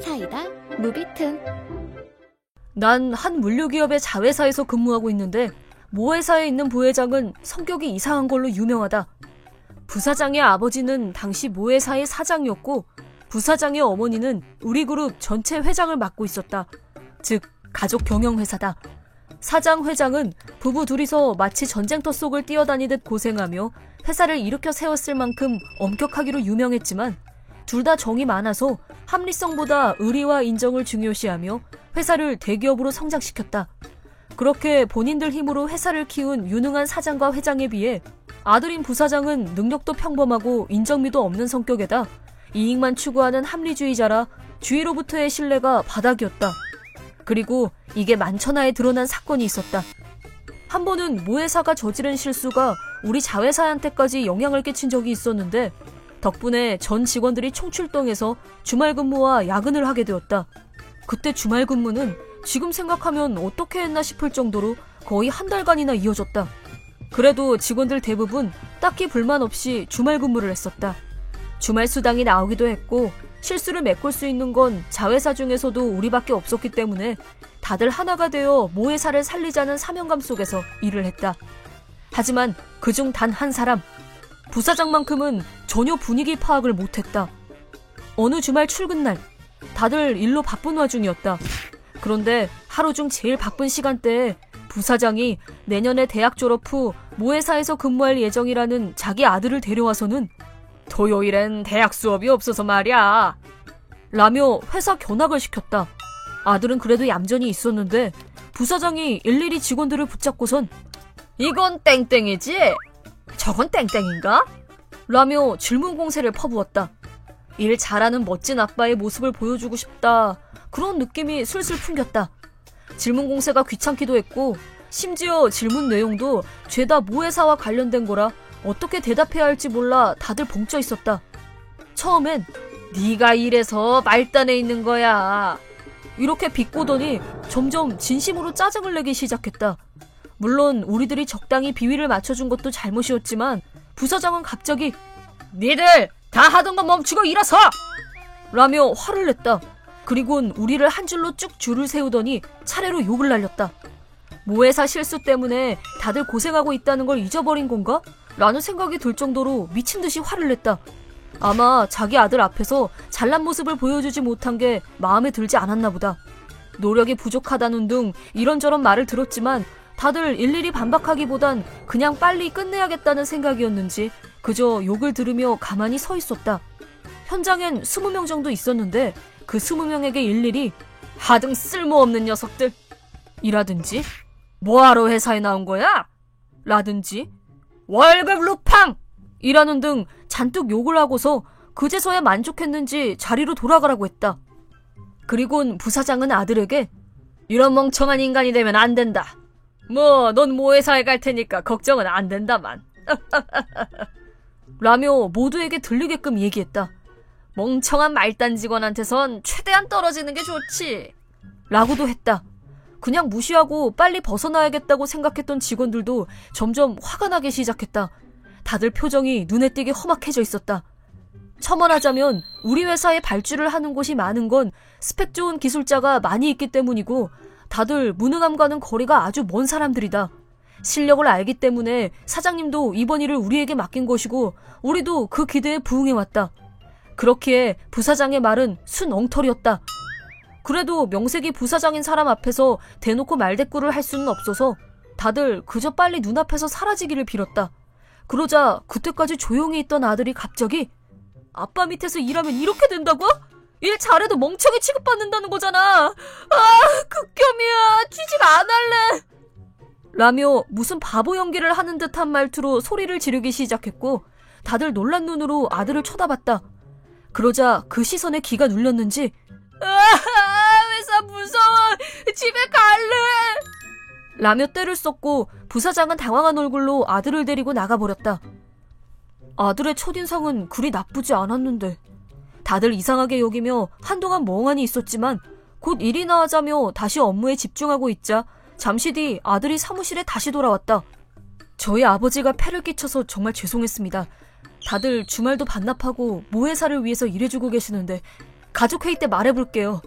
사이다 무비튼. 난 한 물류기업의 자회사에서 근무하고 있는데 모 회사에 있는 부회장은 성격이 이상한 걸로 유명하다. 부사장의 아버지는 당시 모 회사의 사장이었고 부사장의 어머니는 우리 그룹 전체 회장을 맡고 있었다. 즉 가족 경영회사다. 사장 회장은 부부 둘이서 마치 전쟁터 속을 뛰어다니듯 고생하며 회사를 일으켜 세웠을 만큼 엄격하기로 유명했지만 둘 다 정이 많아서 합리성보다 의리와 인정을 중요시하며 회사를 대기업으로 성장시켰다. 그렇게 본인들 힘으로 회사를 키운 유능한 사장과 회장에 비해 아들인 부사장은 능력도 평범하고 인정미도 없는 성격에다 이익만 추구하는 합리주의자라 주위로부터의 신뢰가 바닥이었다. 그리고 이게 만천하에 드러난 사건이 있었다. 한 번은 모 회사가 저지른 실수가 우리 자회사한테까지 영향을 끼친 적이 있었는데 덕분에 전 직원들이 총출동해서 주말 근무와 야근을 하게 되었다. 그때 주말 근무는 지금 생각하면 어떻게 했나 싶을 정도로 거의 한 달간이나 이어졌다. 그래도 직원들 대부분 딱히 불만 없이 주말 근무를 했었다. 주말 수당이 나오기도 했고 실수를 메꿀 수 있는 건 자회사 중에서도 우리밖에 없었기 때문에 다들 하나가 되어 모 회사를 살리자는 사명감 속에서 일을 했다. 하지만 그중 단 한 사람, 부사장만큼은 전혀 분위기 파악을 못했다. 어느 주말 출근날, 다들 일로 바쁜 와중이었다. 그런데 하루 중 제일 바쁜 시간대에 부사장이 내년에 대학 졸업 후 모 회사에서 근무할 예정이라는 자기 아들을 데려와서는 토요일엔 대학 수업이 없어서 말이야 라며 회사 견학을 시켰다. 아들은 그래도 얌전히 있었는데 부사장이 일일이 직원들을 붙잡고선 이건 땡땡이지? 저건 땡땡인가? 라며 질문 공세를 퍼부었다. 일 잘하는 멋진 아빠의 모습을 보여주고 싶다. 그런 느낌이 슬슬 풍겼다. 질문 공세가 귀찮기도 했고 심지어 질문 내용도 죄다 모 회사와 관련된 거라 어떻게 대답해야 할지 몰라 다들 벙쪄 있었다. 처음엔 네가 이래서 말단에 있는 거야 이렇게 비꼬더니 점점 진심으로 짜증을 내기 시작했다. 물론 우리들이 적당히 비위를 맞춰준 것도 잘못이었지만 부사장은 갑자기 니들 다 하던 거 멈추고 일어서! 라며 화를 냈다. 그리곤 우리를 한 줄로 쭉 줄을 세우더니 차례로 욕을 날렸다. 모 회사 실수 때문에 다들 고생하고 있다는 걸 잊어버린 건가? 라는 생각이 들 정도로 미친 듯이 화를 냈다. 아마 자기 아들 앞에서 잘난 모습을 보여주지 못한 게 마음에 들지 않았나 보다. 노력이 부족하다는 등 이런저런 말을 들었지만 다들 일일이 반박하기보단 그냥 빨리 끝내야겠다는 생각이었는지 그저 욕을 들으며 가만히 서 있었다. 현장엔 20명 정도 있었는데 그 20명에게 일일이 하등 쓸모없는 녀석들 이라든지 뭐하러 회사에 나온 거야? 라든지 월급 루팡! 이라는 등 잔뜩 욕을 하고서 그제서야 만족했는지 자리로 돌아가라고 했다. 그리곤 부사장은 아들에게 이런 멍청한 인간이 되면 안 된다. 뭐 넌 모 회사에 갈 테니까 걱정은 안 된다만. 라며 모두에게 들리게끔 얘기했다. 멍청한 말단 직원한테선 최대한 떨어지는 게 좋지. 라고도 했다. 그냥 무시하고 빨리 벗어나야겠다고 생각했던 직원들도 점점 화가 나기 시작했다. 다들 표정이 눈에 띄게 험악해져 있었다. 첨언하자면 우리 회사에 발주를 하는 곳이 많은 건 스펙 좋은 기술자가 많이 있기 때문이고 다들 무능함과는 거리가 아주 먼 사람들이다. 실력을 알기 때문에 사장님도 이번 일을 우리에게 맡긴 것이고 우리도 그 기대에 부응해왔다. 그렇기에 부사장의 말은 순 엉터리였다. 그래도 명색이 부사장인 사람 앞에서 대놓고 말대꾸를 할 수는 없어서 다들 그저 빨리 눈앞에서 사라지기를 빌었다. 그러자 그때까지 조용히 있던 아들이 갑자기 아빠 밑에서 일하면 이렇게 된다고? 일 잘해도 멍청이 취급받는다는 거잖아. 극혐이야. 취직 안 할래. 라며 무슨 바보 연기를 하는 듯한 말투로 소리를 지르기 시작했고 다들 놀란 눈으로 아들을 쳐다봤다. 그러자 그 시선에 기가 눌렸는지 회사 무서워. 집에 갈래. 라며 떼를 썼고 부사장은 당황한 얼굴로 아들을 데리고 나가버렸다. 아들의 첫인상은 그리 나쁘지 않았는데 다들 이상하게 여기며 한동안 멍하니 있었지만 곧 일이나 하자며 다시 업무에 집중하고 있자 잠시 뒤 아들이 사무실에 다시 돌아왔다. 저희 아버지가 폐를 끼쳐서 정말 죄송했습니다. 다들 주말도 반납하고 모회사를 위해서 일해주고 계시는데 가족회의 때 말해볼게요.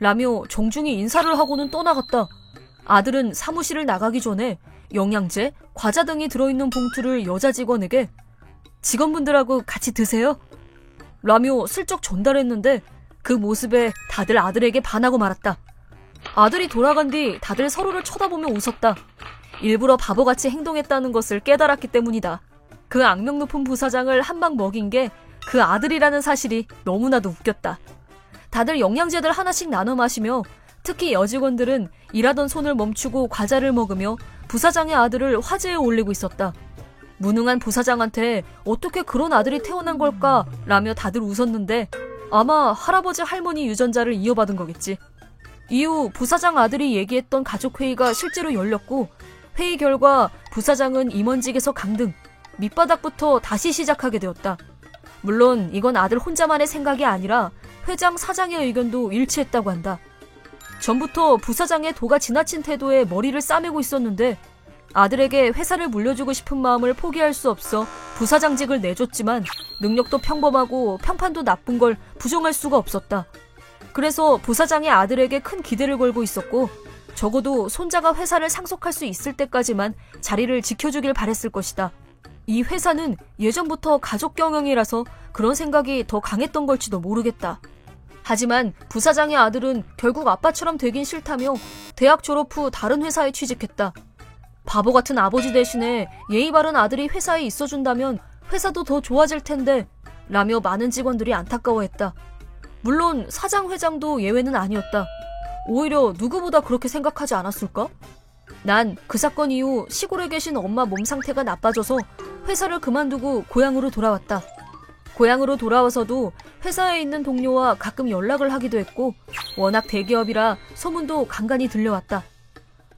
라며 정중히 인사를 하고는 떠나갔다. 아들은 사무실을 나가기 전에 영양제, 과자 등이 들어있는 봉투를 여자 직원에게 직원분들하고 같이 드세요? 라며 슬쩍 전달했는데 그 모습에 다들 아들에게 반하고 말았다. 아들이 돌아간 뒤 다들 서로를 쳐다보며 웃었다. 일부러 바보같이 행동했다는 것을 깨달았기 때문이다. 그 악명 높은 부사장을 한 방 먹인 게 그 아들이라는 사실이 너무나도 웃겼다. 다들 영양제들 하나씩 나눠 마시며 특히 여직원들은 일하던 손을 멈추고 과자를 먹으며 부사장의 아들을 화제에 올리고 있었다. 무능한 부사장한테 어떻게 그런 아들이 태어난 걸까? 라며 다들 웃었는데 아마 할아버지 할머니 유전자를 이어받은 거겠지. 이후 부사장 아들이 얘기했던 가족회의가 실제로 열렸고 회의 결과 부사장은 임원직에서 강등, 밑바닥부터 다시 시작하게 되었다. 물론 이건 아들 혼자만의 생각이 아니라 회장, 사장의 의견도 일치했다고 한다. 전부터 부사장의 도가 지나친 태도에 머리를 싸매고 있었는데 아들에게 회사를 물려주고 싶은 마음을 포기할 수 없어 부사장직을 내줬지만 능력도 평범하고 평판도 나쁜 걸 부정할 수가 없었다. 그래서 부사장의 아들에게 큰 기대를 걸고 있었고 적어도 손자가 회사를 상속할 수 있을 때까지만 자리를 지켜주길 바랬을 것이다. 이 회사는 예전부터 가족 경영이라서 그런 생각이 더 강했던 걸지도 모르겠다. 하지만 부사장의 아들은 결국 아빠처럼 되긴 싫다며 대학 졸업 후 다른 회사에 취직했다. 바보 같은 아버지 대신에 예의 바른 아들이 회사에 있어준다면 회사도 더 좋아질 텐데 라며 많은 직원들이 안타까워했다. 물론 사장, 회장도 예외는 아니었다. 오히려 누구보다 그렇게 생각하지 않았을까? 난 그 사건 이후 시골에 계신 엄마 몸 상태가 나빠져서 회사를 그만두고 고향으로 돌아왔다. 고향으로 돌아와서도 회사에 있는 동료와 가끔 연락을 하기도 했고 워낙 대기업이라 소문도 간간히 들려왔다.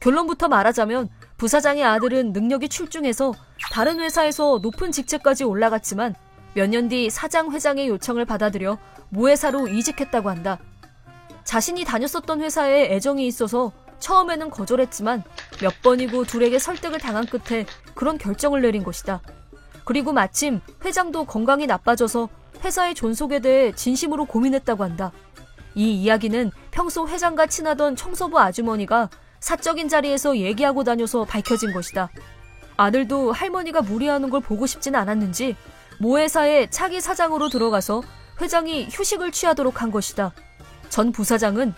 결론부터 말하자면 부사장의 아들은 능력이 출중해서 다른 회사에서 높은 직책까지 올라갔지만 몇 년 뒤 사장, 회장의 요청을 받아들여 모회사로 이직했다고 한다. 자신이 다녔었던 회사에 애정이 있어서 처음에는 거절했지만 몇 번이고 둘에게 설득을 당한 끝에 그런 결정을 내린 것이다. 그리고 마침 회장도 건강이 나빠져서 회사의 존속에 대해 진심으로 고민했다고 한다. 이 이야기는 평소 회장과 친하던 청소부 아주머니가 사적인 자리에서 얘기하고 다녀서 밝혀진 것이다. 아들도 할머니가 무리하는 걸 보고 싶진 않았는지 모회사에 차기 사장으로 들어가서 회장이 휴식을 취하도록 한 것이다. 전 부사장은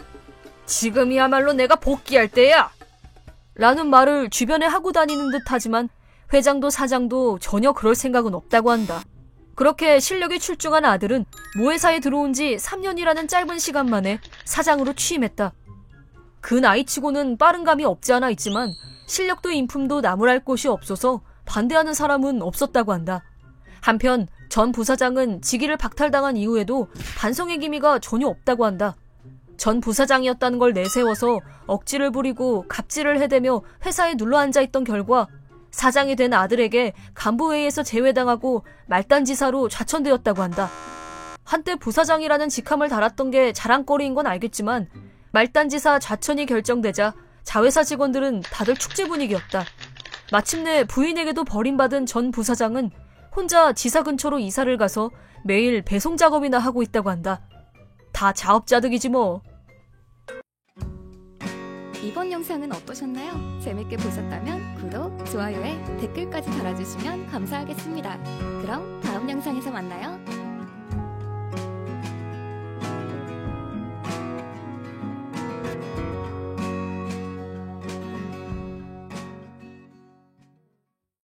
지금이야말로 내가 복귀할 때야! 라는 말을 주변에 하고 다니는 듯 하지만 회장도 사장도 전혀 그럴 생각은 없다고 한다. 그렇게 실력이 출중한 아들은 모회사에 들어온 지 3년이라는 짧은 시간 만에 사장으로 취임했다. 그 나이치고는 빠른 감이 없지 않아 있지만 실력도 인품도 나무랄 곳이 없어서 반대하는 사람은 없었다고 한다. 한편 전 부사장은 직위를 박탈당한 이후에도 반성의 기미가 전혀 없다고 한다. 전 부사장이었다는 걸 내세워서 억지를 부리고 갑질을 해대며 회사에 눌러앉아있던 결과 사장이 된 아들에게 간부회의에서 제외당하고 말단지사로 좌천되었다고 한다. 한때 부사장이라는 직함을 달았던 게 자랑거리인 건 알겠지만 말단지사 좌천이 결정되자 자회사 직원들은 다들 축제 분위기였다. 마침내 부인에게도 버림받은 전 부사장은 혼자 지사 근처로 이사를 가서 매일 배송 작업이나 하고 있다고 한다. 다 자업자득이지 뭐. 이번 영상은 어떠셨나요? 재밌게 보셨다면 구독, 좋아요에 댓글까지 달아주시면 감사하겠습니다. 그럼 다음 영상에서 만나요.